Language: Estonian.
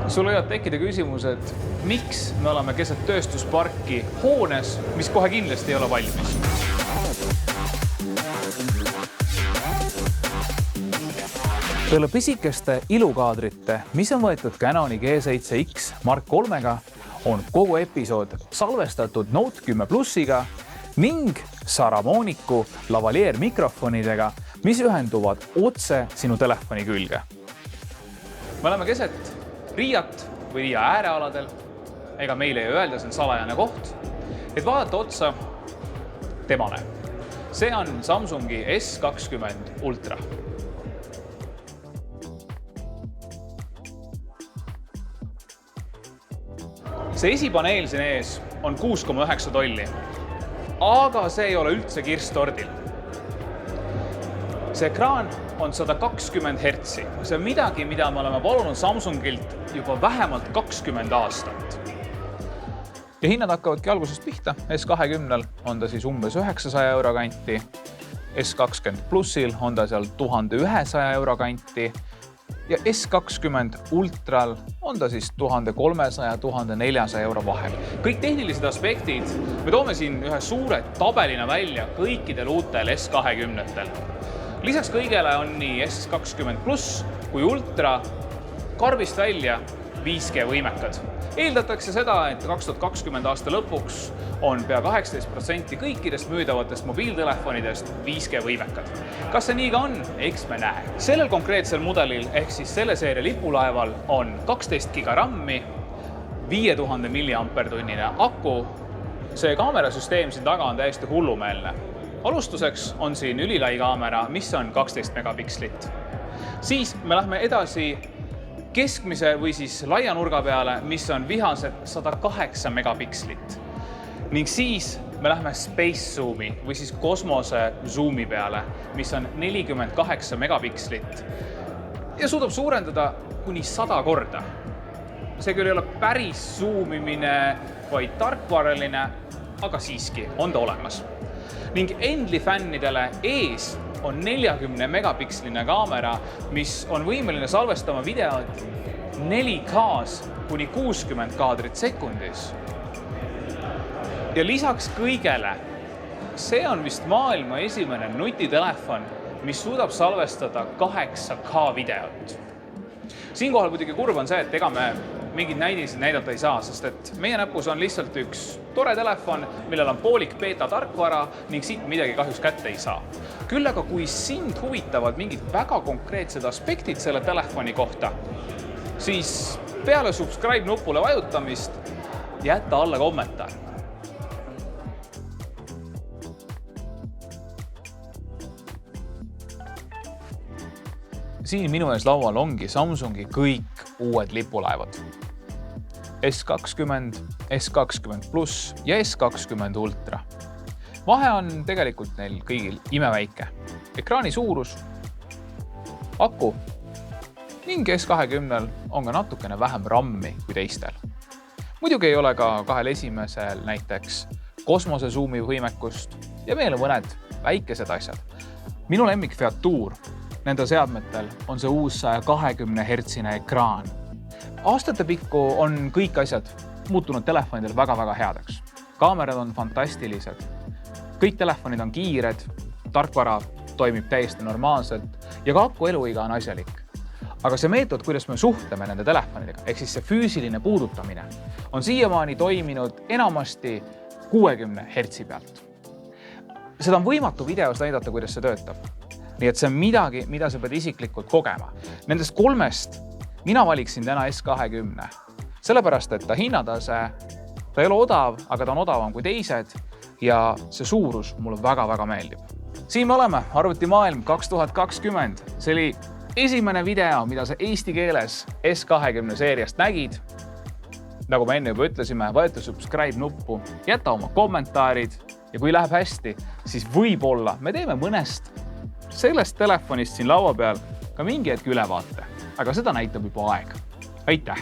Sul võivad tekkida küsimused, miks me oleme keset tööstusparki hoones, mis kohe kindlasti ei ole valmis. Peale pisikeste ilukaadrite, mis on võetud Canoni G7X Mark IIIga, on kogu episood salvestatud Note 10 Plussiga ning Saramonicu lavalier mikrofonidega, mis ühenduvad otse sinu telefoni külge. Me oleme keset Riiat või Riia äärealadel, ega meile ei öelda, see on salajane koht, et vaadata otsa temale. See on Samsungi S20 Ultra. See esipaneel siin ees on 6,9 tolli, aga see ei ole üldse kirstordil. See ekraan on 120 Hz. See on midagi, mida me oleme palunud Samsungilt juba vähemalt 20 aastat. Ja hinnad hakkavadki algusest pihta. S20 on ta siis umbes 900 euro kanti. S20 Plussil on ta seal 1100 euro kanti. Ja S20 Ultral on ta siis 1300–1400 euro vahel. Kõik tehnilised aspektid me toome siin ühe suure tabelina välja kõikidel uutel S20-tel. Lisaks kõigele on nii S20 Plus kui Ultra karbist välja 5G võimekad. Eeldatakse seda, et 2020 aasta lõpuks on pea 18% kõikidest müüdavatest mobiiltelefonidest 5G võimekad. Kas see nii ka on? Eks me näe. Sellel konkreetsel mudelil ehk siis selle seeria lipulaeval on 12 giga RAM-i, 5000 mAh aku. See kaamerasüsteem siin taga on täiesti hullumeelne. Alustuseks on siin ülilai kaamera, mis on 12 megapikslit. Siis me lähme edasi keskmise või siis laia nurga peale, mis on vihased 108 megapikslit. Ning siis me lähme space zoomi või siis kosmose zoomi peale, mis on 48 megapikslit ja suudab suurendada kuni 100 korda. See küll ei ole päris zoomimine, vaid tarkvaraline, aga siiski on ta olemas. Ning Endli fännidele ees on 40 megapiksline kaamera, mis on võimeline salvestama videot 4K-s kuni 60 kaadrit sekundis. Ja lisaks kõigele, see on vist maailma esimene nutitelefon, mis suudab salvestada 8K videot. Siinkohal muidugi kurb on see, et ega me mingid näidisid näidata ei saa, sest et meie näpus on lihtsalt üks tore telefon, millel on poolik beta tarkvara ning siit midagi kahjuks kätte ei saa. Küll aga kui sind huvitavad mingid väga konkreetsed aspektid selle telefoni kohta, siis peale subscribe nupule vajutamist jätta alla kommentaar. Siin minu ees laual ongi Samsungi kõik uued lipulaevad. S20, S20 Plus ja S20 Ultra. Vahe on tegelikult neil kõigil imeväike. Ekraani suurus, aku ning S20 on ka natukene vähem RAM-i kui teistel. Muidugi ei ole ka kahel esimesel näiteks kosmose zoomi võimekust ja veel mõned väikesed asjad. Minu lemmik Featur nende seadmetel on see uus 120 Hz ekraan. Aastate pikku on kõik asjad muutunud telefonidel väga-väga headeks. Kaamerad on fantastilised. Kõik telefonid on kiired, tarkvara toimib täiesti normaalselt ja ka aku eluiga on asjalik. Aga see meetod, kuidas me suhtleme nende telefonidega, ehk siis see füüsiline puudutamine, on siiamaani toiminud enamasti 60 Hz pealt. Seda on võimatu videos näidata, kuidas see töötab. Nii et see on midagi, mida sa pead isiklikult kogema. Nendest kolmest mina valiksin täna S20. Sellepärast, et ta hinnatase, ta ei ole odav, aga ta on odavam kui teised ja see suurus mulle väga-väga meeldib. Siin me oleme, Arvutimaailm 2020. See oli esimene video, mida sa eesti keeles S20 seeriast nägid. Nagu me enne juba ütlesime, vajuta subscribe nuppu, jäta oma kommentaarid ja kui läheb hästi, siis võib-olla me teeme mõnest sellest telefonist siin laua peal ka mingi hetk ülevaate, aga seda näitab juba aeg. Aitäh!